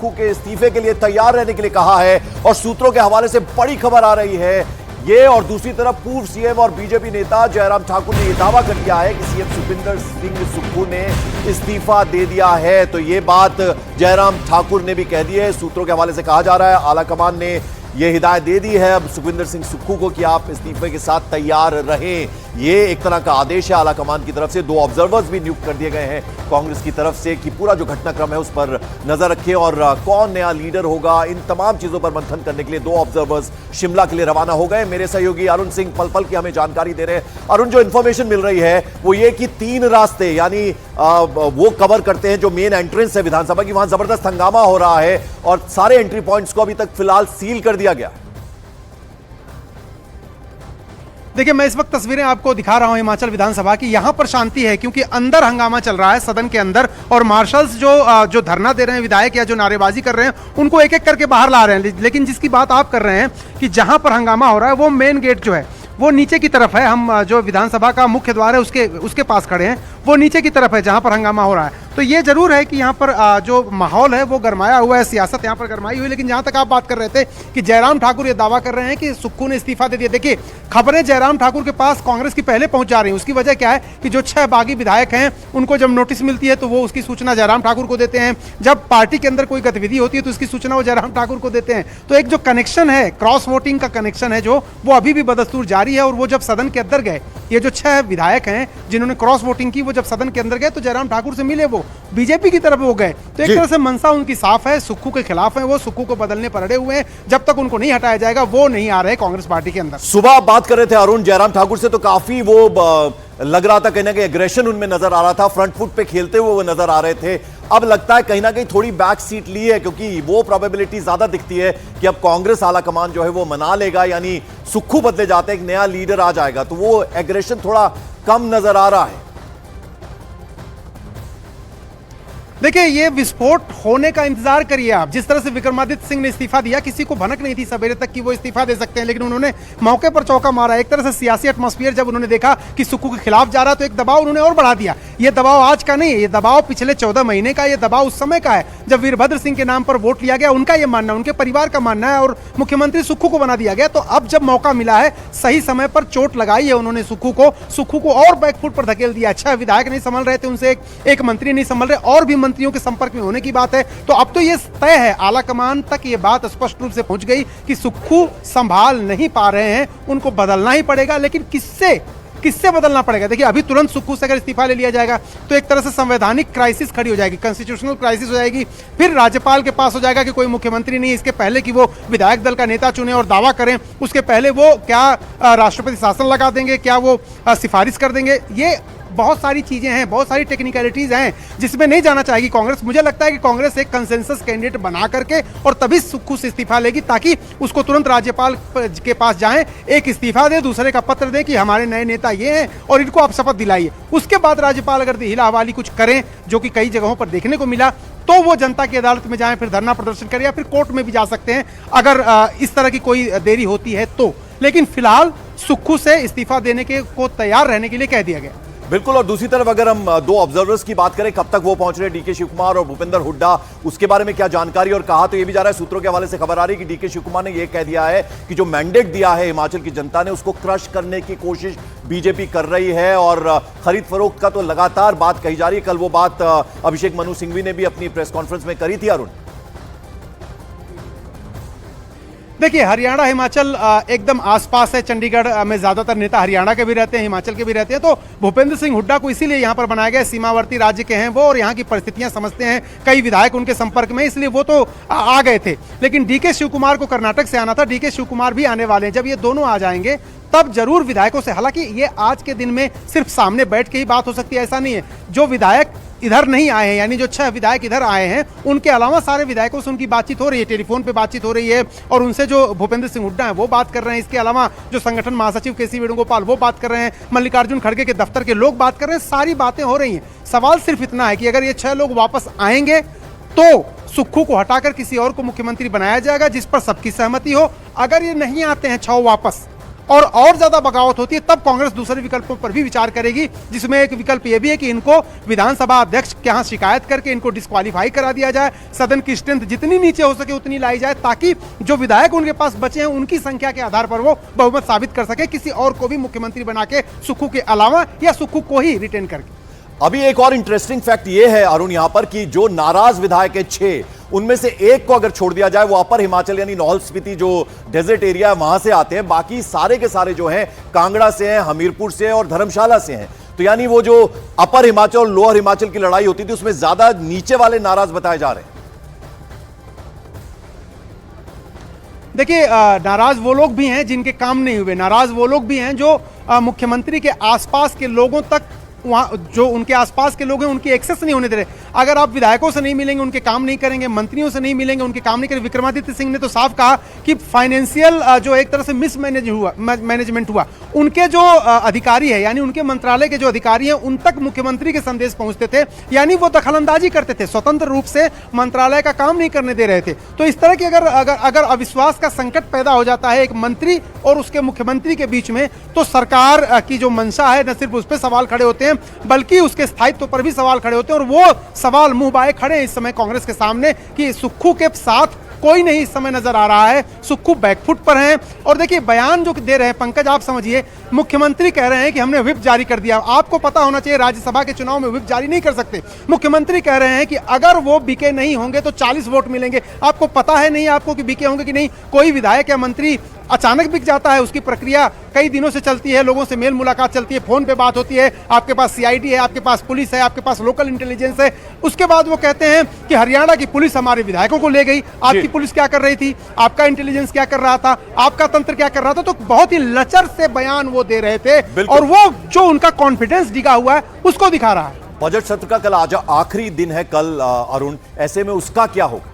सुक्खू के इस्तीफे के लिए तैयार रहने के लिए कहा है और सूत्रों के हवाले से बड़ी खबर आ रही है ये। और दूसरी तरफ पूर्व सीएम और बीजेपी नेता जयराम ठाकुर ने यह दावा कर दिया है कि सीएम सुखविंदर सिंह सुक्खू ने इस्तीफा दे दिया है। तो ये बात जयराम ठाकुर ने भी कह दी है। सूत्रों के हवाले से कहा जा रहा है आला कमान ने यह हिदायत दे दी है अब सुखविंदर सिंह सुक्खू को कि आप इस्तीफे के साथ तैयार रहें। ये एक तरह का आदेश है आला कमान की तरफ से। 2 ऑब्जर्वर्स भी नियुक्त कर दिए गए हैं कांग्रेस की तरफ से कि पूरा जो घटनाक्रम है उस पर नजर रखें और कौन नया लीडर होगा, इन तमाम चीजों पर मंथन करने के लिए 2 ऑब्जर्वर्स शिमला के लिए रवाना हो गए। मेरे सहयोगी अरुण सिंह पल पल की हमें जानकारी दे रहे हैं। अरुण, जो इंफॉर्मेशन मिल रही है वो ये कि 3 रास्ते यानी वो कवर करते हैं जो मेन एंट्रेंस है विधानसभा की, वहां जबरदस्त हंगामा हो रहा है और सारे एंट्री पॉइंट्स को अभी तक फिलहाल सील कर दिया गया। देखिए, मैं इस वक्त तस्वीरें आपको दिखा रहा हूं हिमाचल विधानसभा की। यहां पर शांति है क्योंकि अंदर हंगामा चल रहा है सदन के अंदर और मार्शल्स जो धरना दे रहे हैं विधायक या जो नारेबाजी कर रहे हैं उनको एक एक करके बाहर ला रहे हैं। लेकिन जिसकी बात आप कर रहे हैं कि जहां पर हंगामा हो रहा है वो मेन गेट जो है वो नीचे की तरफ है। हम जो विधानसभा का मुख्य द्वार है उसके पास खड़े हैं, वो नीचे की तरफ है जहां पर हंगामा हो रहा है। तो ये जरूर है कि यहाँ पर जो माहौल है वो गरमाया हुआ है, सियासत यहाँ पर गरमाई हुई। लेकिन जहां तक आप बात कर रहे थे कि जयराम ठाकुर ये दावा कर रहे हैं कि सुक्खू ने इस्तीफा दे दिया, देखिए खबरें जयराम ठाकुर के पास कांग्रेस की पहले पहुंच जा रही हैं। उसकी वजह क्या है कि जो 6 बागी विधायक हैं उनको जब नोटिस मिलती है तो वो उसकी सूचना जयराम ठाकुर को देते हैं। जब पार्टी के अंदर कोई गतिविधि होती है तो उसकी सूचना वो जयराम ठाकुर को देते हैं। तो एक जो कनेक्शन है, क्रॉस वोटिंग का कनेक्शन है जो वो अभी भी बदस्तूर जारी है। और वो जब सदन के अंदर गए, ये जो 6 विधायक हैं जिन्होंने क्रॉस वोटिंग की, वो जब सदन के अंदर गए तो जयराम ठाकुर से मिले, वो बीजेपी की तरफ वो गए। तो एक तरह से मनसा उनकी साफ है, सुक्खू के खिलाफ है, वो सुक्खू को बदलने पर अड़े हुए हैं। जब तक उनको नहीं हटाया जाएगा वो नहीं आ रहे कांग्रेस पार्टी के अंदर। सुबह बात कर रहे थे अरुण जयराम ठाकुर से तो काफी वो लग रहा था कहीं ना कहीं एग्रेशन उनमें नजर आ रहा था, फ्रंट फुट पे खेलते हुए वो नजर आ रहे थे। अब लगता है कहीं ना कहीं थोड़ी बैक सीट ली है क्योंकि वो प्रोबेबिलिटी ज्यादा दिखती है कि अब कांग्रेस आला कमान जो है वो मना लेगा, यानी सुक्खू बदले जाते हैं, एक नया लीडर आ जाएगा, तो वो एग्रेशन थोड़ा कम नजर आ रहा है। देखिए, ये विस्फोट होने का इंतजार करिए आप। जिस तरह से विक्रमादित्य सिंह ने इस्तीफा दिया, किसी को भनक नहीं थी सवेरे तक कि वो इस्तीफा दे सकते हैं, लेकिन उन्होंने मौके पर चौका मारा। एक तरह से सियासी एटमॉस्फेयर जब उन्होंने देखा कि सुक्खू के खिलाफ जा रहा तो एक दबाव उन्होंने और बढ़ा दिया। ये दबाव आज का नहीं है, ये दबाव पिछले 14 महीने का, ये दबाव उस समय का है जब वीरभद्र सिंह के नाम पर वोट लिया गया। उनका ये मानना, उनके परिवार का मानना है और मुख्यमंत्री सुक्खू को बना दिया गया। तो अब जब मौका मिला है, सही समय पर चोट लगाई है उन्होंने सुक्खू को और बैकफुट पर धकेल दिया। अच्छा, विधायक नहीं संभल रहे थे, उनसे एक मंत्री नहीं संभल रहे, और भी मंत्रियों के संपर्क में होने की बात है। तो अब तो ये तय है, आला कमान तक ये बात स्पष्ट रूप से पहुंच गई कि सुक्खू संभाल नहीं पा रहे हैं, उनको बदलना ही पड़ेगा। लेकिन किससे बदलना पड़ेगा? देखिए, अभी तुरंत सुक्खू से अगर इस्तीफा ले लिया जाएगा तो एक तरह से संवैधानिक क्राइसिस खड़ी हो जाएगी, कॉन्स्टिट्यूशनल क्राइसिस हो जाएगी। फिर राज्यपाल के पास हो जाएगा कि कोई मुख्यमंत्री नहीं, इसके पहले कि वो विधायक दल का नेता चुने और दावा करें, उसके पहले वो क्या राष्ट्रपति शासन लगा देंगे, क्या वो सिफारिश कर देंगे। ये बहुत सारी चीजें हैं, बहुत सारी टेक्निकलिटीज हैं जिसमें नहीं जाना चाहेगी कांग्रेस। मुझे लगता है कि कांग्रेस एक कंसेंसस कैंडिडेट बना करके और तभी सुक्खू से इस्तीफा लेगी ताकि उसको तुरंत राज्यपाल के पास जाएं, एक इस्तीफा दे, दूसरे का पत्र दे कि हमारे नए नेता ये हैं और इनको आप शपथ दिलाइए। उसके बाद राज्यपाल अगर हिला हवाली कुछ करें, जो कि कई जगहों पर देखने को मिला, तो वो जनता की अदालत में जाएं, फिर धरना प्रदर्शन करें या फिर कोर्ट में भी जा सकते हैं अगर इस तरह की कोई देरी होती है तो। लेकिन फिलहाल सुक्खू से इस्तीफा देने को तैयार रहने के लिए कह दिया गया। बिल्कुल। और दूसरी तरफ अगर हम 2 ऑब्जर्वर्स की बात करें, कब तक वो पहुंच रहे, डीके शिव कुमार और भूपेंद्र हुड्डा, उसके बारे में क्या जानकारी? और कहा तो ये भी जा रहा है, सूत्रों के हवाले से खबर आ रही है कि डीके शिव कुमार ने ये कह दिया है कि जो मैंडेट दिया है हिमाचल की जनता ने उसको क्रश करने की कोशिश बीजेपी कर रही है और खरीद फरोख्त का तो लगातार बात कही जा रही है। कल वो बात अभिषेक मनु सिंघवी ने भी अपनी प्रेस कॉन्फ्रेंस में करी थी। अरुण, देखिए, हरियाणा हिमाचल एकदम आसपास है। चंडीगढ़ में ज्यादातर नेता हरियाणा के भी रहते हैं, हिमाचल के भी रहते हैं। तो भूपेंद्र सिंह हुड्डा को इसीलिए यहाँ पर बनाया गया, सीमावर्ती राज्य के हैं वो और यहाँ की परिस्थितियां समझते हैं, कई विधायक उनके संपर्क में, इसलिए वो तो आ गए थे। लेकिन डीके शिव कुमार को कर्नाटक से आना था, डीके शिव कुमार भी आने वाले हैं। जब ये दोनों आ जाएंगे तब जरूर विधायकों से, हालांकि ये आज के दिन में सिर्फ सामने बैठ के ही बात हो सकती है, ऐसा नहीं है। जो विधायक इधर नहीं आए हैं, यानी जो 6 विधायक इधर आए हैं, उनके अलावा सारे विधायकों से उनकी बातचीत हो रही है, टेलीफोन पे बातचीत हो रही है और उनसे जो भूपेंद्र सिंह हुड्डा हैं वो बात कर रहे हैं। इसके अलावा जो संगठन महासचिव केसी वेणुगोपाल वो बात कर रहे हैं, मल्लिकार्जुन खड़गे के दफ्तर के लोग बात कर रहे हैं, सारी बातें हो रही हैं। सवाल सिर्फ इतना है कि अगर ये 6 लोग वापस आएंगे तो सुक्खू को हटाकर किसी और को मुख्यमंत्री बनाया जाएगा जिस पर सबकी सहमति हो। अगर ये नहीं आते हैं 6 वापस, और ज्यादा बगावत होती है, तब कांग्रेस दूसरे विकल्पों पर भी विचार करेगी, जिसमें एक विकल्प यह भी है कि इनको विधानसभा अध्यक्ष के यहाँ शिकायत करके इनको डिस्क्वालीफाई करा दिया जाए, सदन की स्ट्रेंथ जितनी नीचे हो सके उतनी लाई जाए, ताकि जो विधायक उनके पास बचे हैं उनकी संख्या के आधार पर वो बहुमत साबित कर सके, किसी और को भी मुख्यमंत्री बना के सुक्खू के अलावा या सुक्खू को ही रिटेन करके। अभी एक और इंटरेस्टिंग फैक्ट यह है अरुण यहां पर कि जो नाराज विधायक है 6, उनमें से एक को अगर छोड़ दिया जाए, वो अपर हिमाचल यानी लाहौल स्पीति जो डेजर्ट एरिया है वहां से आते हैं, बाकी सारे के सारे जो हैं कांगड़ा से हैं, हमीरपुर से हैं और धर्मशाला से हैं। तो यानी वो जो अपर हिमाचल और लोअर हिमाचल की लड़ाई होती थी उसमें ज्यादा नीचे वाले नाराज बताए जा रहे हैं। देखिए, नाराज वो लोग भी हैं जिनके काम नहीं हुए, नाराज वो लोग भी हैं जो मुख्यमंत्री के आसपास के लोगों तक, वहाँ जो उनके आसपास के लोग हैं उनकी एक्सेस नहीं होने दे रहे। अगर आप विधायकों से नहीं मिलेंगे, उनके काम नहीं करेंगे, मंत्रियों से नहीं मिलेंगे, उनके काम नहीं करेंगे। विक्रमादित्य सिंह ने तो साफ कहा कि फाइनेंशियल जो एक तरह से मैनेजमेंट हुआ, उनके जो अधिकारी है यानी उनके मंत्रालय के जो अधिकारी हैं उन तक मुख्यमंत्री के संदेश पहुंचते थे, यानी वो दखलंदाजी करते थे, स्वतंत्र रूप से मंत्रालय का काम नहीं करने दे रहे थे। तो इस तरह की अगर अविश्वास का संकट पैदा हो जाता है एक मंत्री और उसके मुख्यमंत्री के बीच में, तो सरकार की जो मंशा है न सिर्फ उस पर सवाल खड़े होते हैं बल्कि उसके स्थायित्व पर भी सवाल खड़े होते हैं। और वो सवाल मुंह बाए खड़े हैं इस समय कांग्रेस के सामने कि सुक्खू के साथ कोई नहीं इस समय नजर आ रहा है, सुक्खू बैकफुट पर हैं। और देखिए, बयान जो दे रहे हैं पंकज, आप समझिए, मुख्यमंत्री कह रहे हैं कि हमने व्हिप जारी कर दिया। आपको पता होना चाहिए राज्यसभा के चुनाव में व्हिप जारी नहीं कर सकते। मुख्यमंत्री कह रहे हैं कि अगर वो बिके नहीं होंगे तो 40 वोट मिलेंगे। आपको पता है नहीं आपको कि बिके होंगे कि नहीं? कोई विधायक या मंत्री अचानक बिक जाता है, उसकी प्रक्रिया कई दिनों से चलती है, लोगों से मेल मुलाकात चलती है, फोन पे बात होती है, आपके पास सीआईडी है, आपके पास पुलिस है, आपके पास लोकल इंटेलिजेंस है। उसके बाद वो कहते हैं कि हरियाणा की पुलिस हमारे विधायकों को ले गई। आपकी पुलिस क्या कर रही थी? आपका इंटेलिजेंस क्या कर रहा था? आपका तंत्र क्या कर रहा था? तो बहुत ही लचर से बयान वो दे रहे थे और वो जो उनका कॉन्फिडेंस डिगा हुआ है उसको दिखा रहा है। बजट सत्र का कल आज आखिरी दिन है कल अरुण, ऐसे में उसका क्या होगा?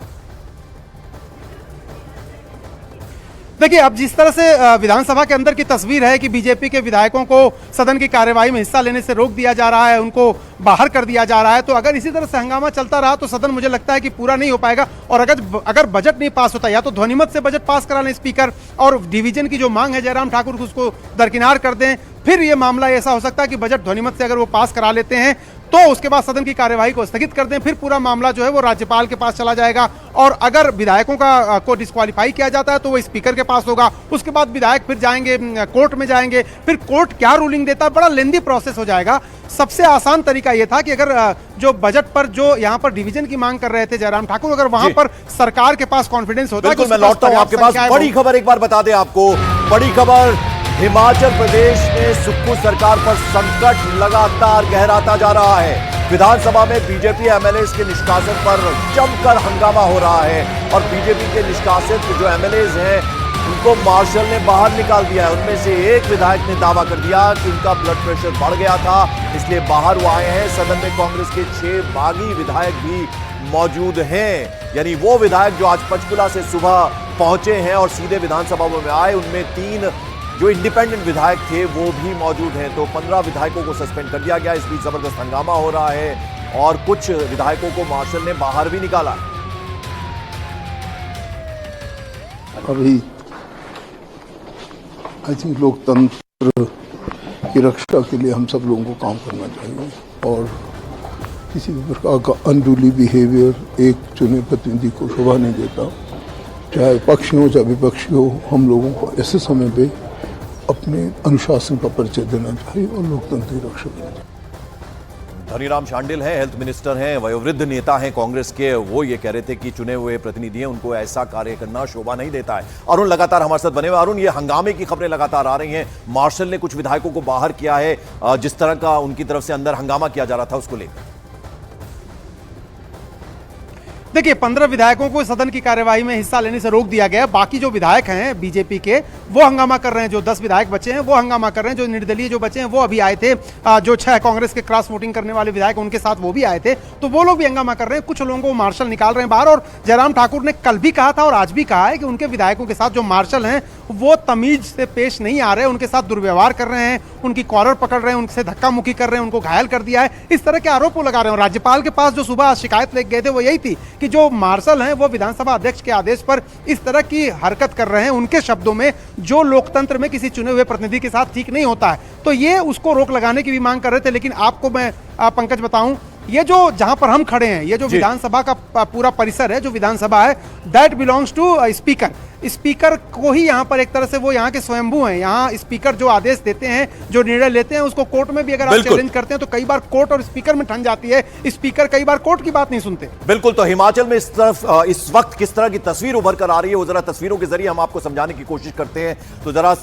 देखिए, अब जिस तरह से विधानसभा के अंदर की तस्वीर है कि बीजेपी के विधायकों को सदन की कार्यवाही में हिस्सा लेने से रोक दिया जा रहा है, उनको बाहर कर दिया जा रहा है, तो अगर इसी तरह से हंगामा चलता रहा तो सदन मुझे लगता है कि पूरा नहीं हो पाएगा। और अगर बजट नहीं पास होता, या तो ध्वनिमत से बजट पास करा लें स्पीकर और डिवीजन की जो मांग है जयराम ठाकुर को उसको दरकिनार कर दें, फिर ये मामला ऐसा हो सकता है कि बजट ध्वनिमत से अगर वो पास करा लेते हैं तो उसके बाद सदन की कार्यवाही को स्थगित कर दें, फिर पूरा मामला जो है वो राज्यपाल के पास चला जाएगा। और अगर विधायकों को डिस्क्वालीफाई किया जाता है तो वो स्पीकर के पास होगा, उसके बाद विधायक फिर जाएंगे कोर्ट में जाएंगे, फिर कोर्ट क्या रूलिंग देता है, बड़ा लेंदी प्रोसेस हो जाएगा। सबसे आसान तरीका ये था कि अगर जो बजट पर जो यहाँ पर डिवीजन की मांग कर रहे थे जयराम ठाकुर, अगर वहां पर सरकार के पास कॉन्फिडेंस होता है। बिल्कुल, मैं लौटता हूं आपके पास। बड़ी खबर एक बार बता दें आपको, बड़ी खबर, हिमाचल प्रदेश में सुक्खू सरकार पर संकट लगातार गहराता जा रहा है। विधानसभा में बीजेपी एमएलए के निष्कासन पर जमकर हंगामा हो रहा है और बीजेपी के निष्कासित जो एमएलए हैं उनको मार्शल ने बाहर निकाल दिया है। उनमें से एक विधायक ने दावा कर दिया कि उनका ब्लड प्रेशर बढ़ गया था, इसलिए बाहर वो आए हैं। सदन में कांग्रेस के 6 बागी विधायक भी मौजूद हैं, यानी वो विधायक जो आज पंचकुला से सुबह पहुंचे हैं और सीधे विधानसभा में आए, उनमें 3 जो इंडिपेंडेंट विधायक थे वो भी मौजूद हैं। तो 15 विधायकों को सस्पेंड कर दिया गया। इस बीच जबरदस्त हंगामा हो रहा है और कुछ विधायकों को मार्शल ने बाहर भी निकाला। अभी आई थिंक लोकतंत्र की रक्षा के लिए हम सब लोगों को काम करना चाहिए और किसी भी प्रकार का अनडूली बिहेवियर एक चुने प्रतिनिधि को शोभा नहीं देता। चाहे पक्ष हो चाहे विपक्षी हो, हम लोगों को ऐसे समय पे अपने अनुशासन का परिचय देना चाहिए और लोकतंत्र की रक्षा करना चाहिए। धनीराम शांडिल हैं, हेल्थ मिनिस्टर हैं, वयोवृद्ध नेता हैं कांग्रेस के। वो ये कह रहे थे कि चुने हुए प्रतिनिधि हैं, उनको ऐसा कार्य करना शोभा नहीं देता है। अरुण लगातार हमारे साथ बने हुए। अरुण, ये हंगामे की खबरें लगातार आ रही हैं, मार्शल ने कुछ विधायकों को बाहर किया है, जिस तरह का उनकी तरफ से अंदर हंगामा किया जा रहा था उसको लेकर। देखिए, 15 विधायकों को सदन की कार्यवाही में हिस्सा लेने से रोक दिया गया। बाकी जो विधायक हैं बीजेपी के वो हंगामा कर रहे हैं, जो 10 विधायक बचे हैं वो हंगामा कर रहे हैं, जो निर्दलीय जो बचे हैं वो अभी आए थे, जो 6 कांग्रेस के क्रॉस वोटिंग करने वाले विधायक उनके साथ वो भी आए थे, तो वो लोग भी हंगामा कर रहे हैं। कुछ लोगों को मार्शल निकाल रहे हैं बाहर। और जयराम ठाकुर ने कल भी कहा था और आज भी कहा है कि उनके विधायकों के साथ जो मार्शल हैं वो तमीज से पेश नहीं आ रहे, उनके साथ दुर्व्यवहार कर रहे हैं, उनकी कॉलर पकड़ रहे हैं, उनसे धक्का मुक्की कर रहे हैं, उनको घायल कर दिया है, इस तरह के आरोप वो लगा रहे हैं। राज्यपाल के पास जो सुबह शिकायत लेके गए थे वो यही थी कि जो मार्शल हैं वो विधानसभा अध्यक्ष के आदेश पर इस तरह की हरकत कर रहे हैं, उनके शब्दों में जो लोकतंत्र में किसी चुने हुए प्रतिनिधि के साथ ठीक नहीं होता है, तो ये उसको रोक लगाने की भी मांग कर रहे थे। लेकिन आपको मैं पंकज बताऊं, ये जो जहां पर हम खड़े हैं, ये जो विधानसभा का पूरा परिसर है, जो विधानसभा है, that belongs to speaker. Speaker को ही यहाँ पर एक तरह से वो यहाँ के स्वयंभू हैं। यहाँ स्पीकर जो आदेश देते हैं, जो निर्णय लेते हैं, उसको कोर्ट में भी अगर आप चैलेंज करते हैं तो कई बार कोर्ट और स्पीकर में ठन जाती है। स्पीकर कई बार कोर्ट की बात नहीं सुनते। बिल्कुल। तो हिमाचल में इस वक्त किस तरह की तस्वीर उभर कर आ रही है, वो जरा तस्वीरों के जरिए हम आपको समझाने की कोशिश करते हैं। तो जरा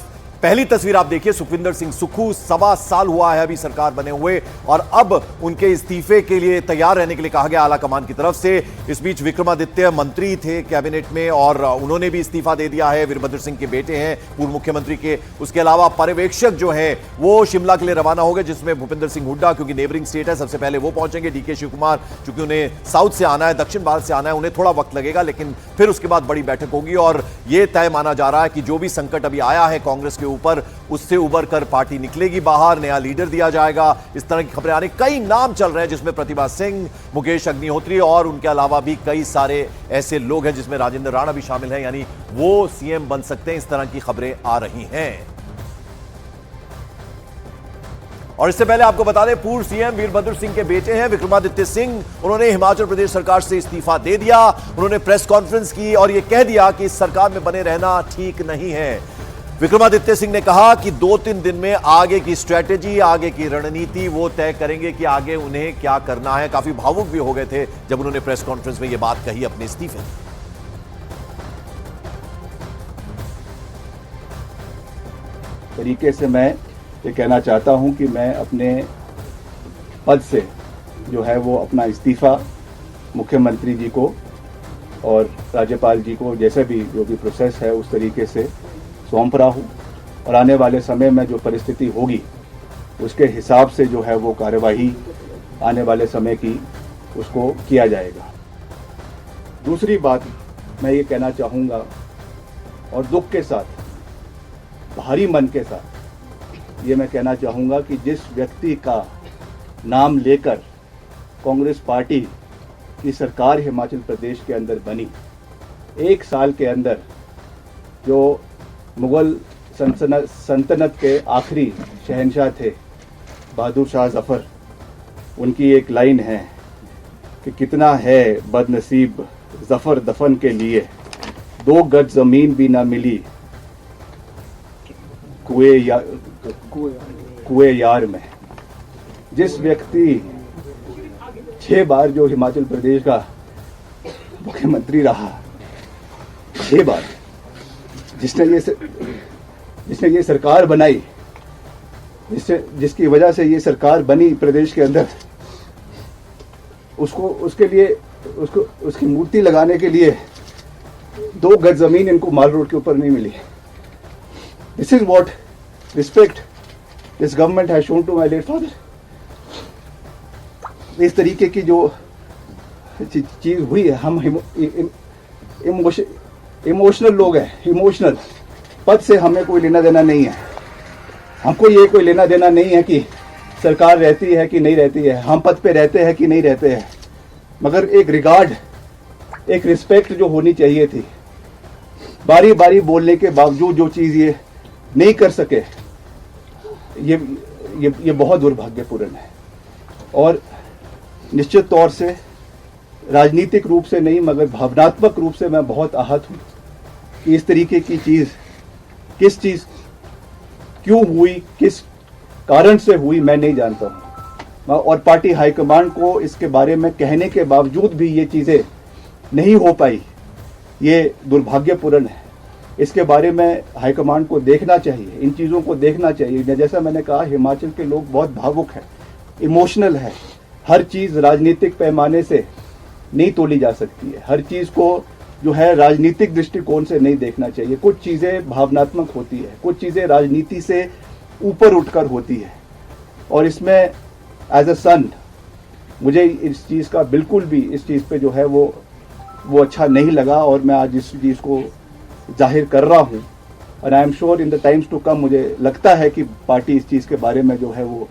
पहली तस्वीर आप देखिए, सुखविंदर सिंह सुक्खू 1.25 साल हुआ है अभी सरकार बने हुए, और अब उनके इस्तीफे के लिए तैयार रहने के लिए कहा गया आला कमान की तरफ से। इस बीच विक्रमादित्य मंत्री थे कैबिनेट में और उन्होंने भी इस्तीफा दे दिया है। वीरभद्र सिंह के बेटे हैं पूर्व मुख्यमंत्री के। उसके अलावा पर्यवेक्षक जो है वो शिमला के लिए रवाना हो गए, जिसमें भूपेंद्र सिंह हुड्डा, क्योंकि नेबरिंग स्टेट है, सबसे पहले वो पहुंचेंगे। डीके शिव कुमार, चूंकि उन्हें साउथ से आना है, दक्षिण भारत से आना है, उन्हें थोड़ा वक्त लगेगा, लेकिन फिर उसके बाद बड़ी बैठक होगी। और यह तय माना जा रहा है कि जो भी संकट अभी आया है कांग्रेस के ऊपर, उससे उबर कर पार्टी निकलेगी बाहर, नया लीडर दिया जाएगा। इस तरह की खबरें आ रही, कई नाम चल रहे हैं, जिसमें प्रतिभा सिंह, मुकेश अग्निहोत्री और उनके अलावा भी कई सारे ऐसे लोग हैं, जिसमें राजेंद्र राणा भी शामिल हैं, यानी वो सीएम बन सकते हैं। इस तरह की खबरें आ रही हैं। और इससे पहले आपको बता दें, पूर्व सीएम वीरभद्र सिंह के बेटे हैं विक्रमादित्य सिंह, उन्होंने हिमाचल प्रदेश सरकार से इस्तीफा दे दिया। उन्होंने प्रेस कॉन्फ्रेंस की और यह कह दिया कि इस सरकार में बने रहना ठीक नहीं है। विक्रमादित्य सिंह ने कहा कि 2-3 दिन में आगे की स्ट्रैटेजी, आगे की रणनीति वो तय करेंगे कि आगे उन्हें क्या करना है। काफी भावुक भी हो गए थे जब उन्होंने प्रेस कॉन्फ्रेंस में यह बात कही अपने इस्तीफे। तरीके से मैं ये कहना चाहता हूं कि मैं अपने पद से जो है वो अपना इस्तीफा मुख्यमंत्री जी को और राज्यपाल जी को, जैसे भी जो भी प्रोसेस है उस तरीके से सौंप रहा हूँ। और आने वाले समय में जो परिस्थिति होगी उसके हिसाब से जो है वो कार्यवाही आने वाले समय की उसको किया जाएगा। दूसरी बात मैं ये कहना चाहूँगा और दुख के साथ, भारी मन के साथ ये मैं कहना चाहूँगा कि जिस व्यक्ति का नाम लेकर कांग्रेस पार्टी की सरकार हिमाचल प्रदेश के अंदर बनी, 1 साल के अंदर जो मुगल सल्तनत के आखिरी शहंशाह थे बहादुर शाह जफर, उनकी एक लाइन है कि कितना है बदनसीब जफर दफन के लिए, 2 गज जमीन भी ना मिली कुएं यार में। जिस व्यक्ति 6 बार जो हिमाचल प्रदेश का मुख्यमंत्री रहा, 6 बार, जिसने ये सरकार बनाई, जिसकी वजह से ये सरकार बनी प्रदेश के अंदर, उसकी मूर्ति लगाने के लिए 2 गज जमीन इनको माल रोड के ऊपर नहीं मिली। This is what respect this government has shown to my late father. इस तरीके की जो चीज हुई है, हम इमोशनल लोग हैं। इमोशनल पद से हमें कोई लेना देना नहीं है। हमको ये कोई लेना देना नहीं है कि सरकार रहती है कि नहीं रहती है, हम पद पे रहते हैं कि नहीं रहते हैं, मगर एक रिगार्ड, एक रिस्पेक्ट जो होनी चाहिए थी। बारी बारी बोलने के बावजूद जो चीज़ ये नहीं कर सके, ये बहुत दुर्भाग्यपूर्ण है। और निश्चित तौर से राजनीतिक रूप से नहीं मगर भावनात्मक रूप से मैं बहुत आहत हूँ कि इस तरीके की चीज़, किस चीज़ क्यों हुई, किस कारण से हुई, मैं नहीं जानता हूँ। और पार्टी हाईकमान को इसके बारे में कहने के बावजूद भी ये चीज़ें नहीं हो पाई, ये दुर्भाग्यपूर्ण है। इसके बारे में हाईकमान को देखना चाहिए, इन चीज़ों को देखना चाहिए। जैसा मैंने कहा, हिमाचल के लोग बहुत भावुक हैं, इमोशनल है। हर चीज़ राजनीतिक पैमाने से नहीं तोली जा सकती है। हर चीज़ को जो है राजनीतिक दृष्टिकोण से नहीं देखना चाहिए। कुछ चीज़ें भावनात्मक होती है, कुछ चीज़ें राजनीति से ऊपर उठकर होती है। और इसमें एज अ सन मुझे इस चीज़ का बिल्कुल भी, इस चीज़ पे जो है वो अच्छा नहीं लगा। और मैं आज इस चीज़ को जाहिर कर रहा हूँ। और I am sure in the times to come, मुझे लगता है कि पार्टी इस चीज़ के बारे में जो है वो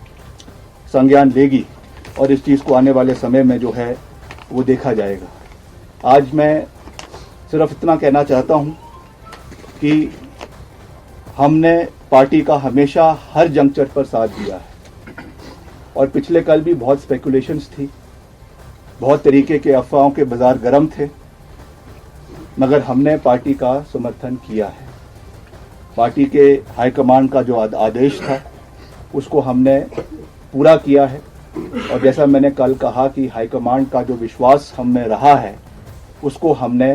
संज्ञान लेगी और इस चीज़ को आने वाले समय में जो है वो देखा जाएगा। आज मैं सिर्फ इतना कहना चाहता हूं कि हमने पार्टी का हमेशा हर जंक्चर पर साथ दिया है और पिछले कल भी बहुत स्पेकुलेशंस थी, बहुत तरीके के अफवाहों के बाजार गर्म थे, मगर हमने पार्टी का समर्थन किया है। पार्टी के हाईकमांड का जो आदेश था उसको हमने पूरा किया है और जैसा मैंने कल कहा कि हाईकमांड का जो विश्वास हम में रहा है उसको हमने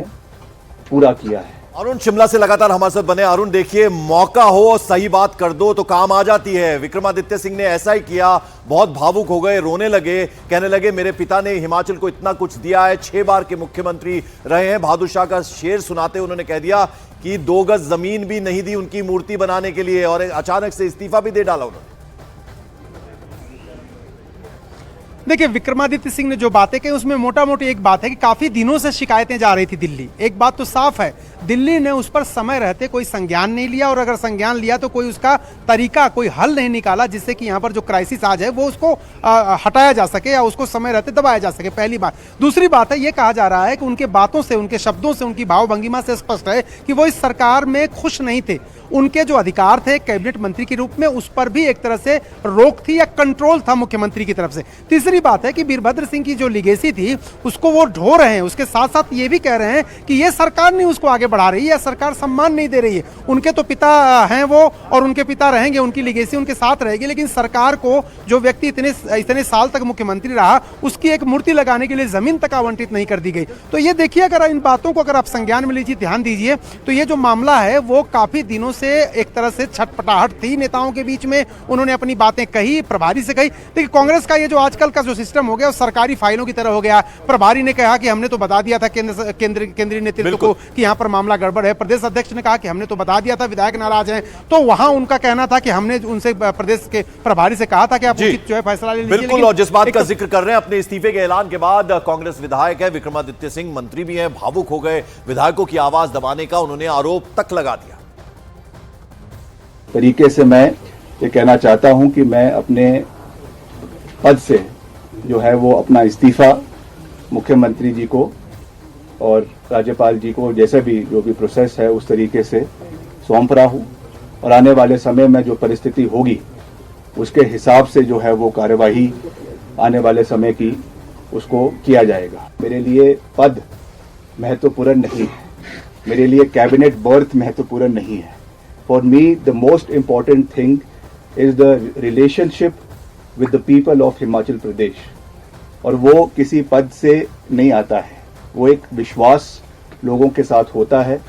पूरा किया है। अरुण शिमला से लगातार हमारे साथ बने। अरुण, देखिए, मौका हो और सही बात कर दो तो काम आ जाती है। विक्रमादित्य सिंह ने ऐसा ही किया, बहुत भावुक हो गए, रोने लगे, कहने लगे मेरे पिता ने हिमाचल को इतना कुछ दिया है, 6 बार के मुख्यमंत्री रहे हैं। बहादुर शाह का शेर सुनाते उन्होंने कह दिया कि 2 गज जमीन भी नहीं दी उनकी मूर्ति बनाने के लिए और अचानक से इस्तीफा भी दे डाला उन्होंने। देखिए, विक्रमादित्य सिंह ने जो बातें कही उसमें मोटा मोटी एक बात है कि काफी दिनों से शिकायतें जा रही थी दिल्ली। एक बात तो साफ है, दिल्ली ने उस पर समय रहते कोई संज्ञान नहीं लिया और अगर संज्ञान लिया तो कोई उसका तरीका, कोई हल नहीं निकाला जिससे कि यहाँ पर जो क्राइसिस आज है वो उसको हटाया जा सके या उसको समय रहते दबाया जा सके। पहली बात। दूसरी बात है, ये कहा जा रहा है कि उनके बातों से, उनके शब्दों से, उनकी भावभंगिमा से स्पष्ट है कि वो इस सरकार में खुश नहीं थे। उनके जो अधिकार थे कैबिनेट मंत्री के रूप में उस पर भी एक तरह से रोक थी या कंट्रोल था मुख्यमंत्री की तरफ से। तीसरी बात है कि वीरभद्र सिंह की जो लीगेसी थी उसको वो ढो रहे हैं। उसके साथ साथ ये भी कह रहे हैं कि ये सरकार नहीं उसको आगे बढ़ा रही है, सरकार सम्मान नहीं दे रही है। उनके तो पिता हैं वो और उनके पिता रहेंगे, उनकी लीगेसी उनके साथ रहेगी, लेकिन सरकार को जो व्यक्ति इतने साल तक मुख्यमंत्री रहा उसकी एक मूर्ति लगाने के लिए जमीन तक आवंटित नहीं कर दी गई। तो ये देखिए, अगर इन बातों को अगर आप संज्ञान में लीजिए, ध्यान दीजिए, तो ये जो मामला है वो काफी दिनों से एक तरह से छटपटाहट थी नेताओं के बीच में। उन्होंने अपनी बातें कही, प्रभारी से कही। देखिए, कांग्रेस का ये जो आजकल का जो सिस्टम हो गया वो सरकारी फाइलों की तरह हो गया। प्रभारी ने कहा कि हमने तो बता दिया था केंद्रीय नेतृत्व को कि यहाँ पर मामला गड़बड़ है। प्रदेश अध्यक्ष ने कहा कि हमने तो बता दिया था, विधायक नाराज हैं। तो वहां उनका कहना था कि हमने उनसे प्रदेश के प्रभारी से कहा था कि आप उचित जो है फैसला ले लीजिए। बिल्कुल, और जिस बात का जिक्र कर रहे हैं, अपने इस्तीफे के ऐलान के बाद कांग्रेस विधायक है विक्रमादित्य सिंह, मंत्री भी हैं, भावुक हो गए। विधायकों की आवाज दबाने का उन्होंने आरोप तक लगा दिया। तरीके से मैं ये कहना चाहता हूं कि मैं अपने पद से जो है वो अपना इस्तीफा मुख्यमंत्री जी को और राज्यपाल जी को जैसे भी जो भी प्रोसेस है उस तरीके से सौंप रहा हूं और आने वाले समय में जो परिस्थिति होगी उसके हिसाब से जो है वो कार्यवाही आने वाले समय की उसको किया जाएगा। मेरे लिए पद महत्वपूर्ण नहीं है, मेरे लिए कैबिनेट बर्थ महत्वपूर्ण नहीं है। For me, the most important thing is the relationship with the people of Himachal Pradesh. और वो किसी पद से नहीं आता है, वो एक विश्वास लोगों के साथ होता है।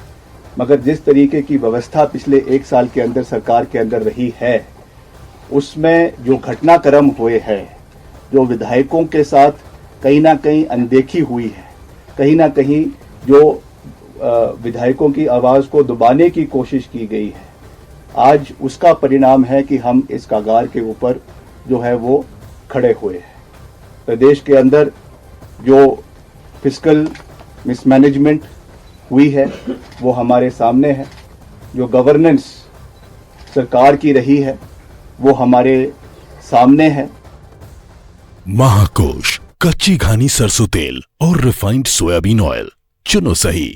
मगर जिस तरीके की व्यवस्था पिछले 1 साल के अंदर सरकार के अंदर रही है, उसमें जो घटनाक्रम हुए हैं, जो विधायकों के साथ कहीं ना कहीं अनदेखी हुई है, कहीं ना कहीं जो विधायकों की आवाज को दबाने की कोशिश की गई है, आज उसका परिणाम है कि हम इस कगार के ऊपर जो है वो खड़े हुए हैं। प्रदेश के अंदर जो फिस्कल मिसमैनेजमेंट हुई है वो हमारे सामने है, जो गवर्नेंस सरकार की रही है वो हमारे सामने है। महाकोश, कच्ची घानी सरसों तेल और रिफाइंड सोयाबीन ऑयल, चुनो सही।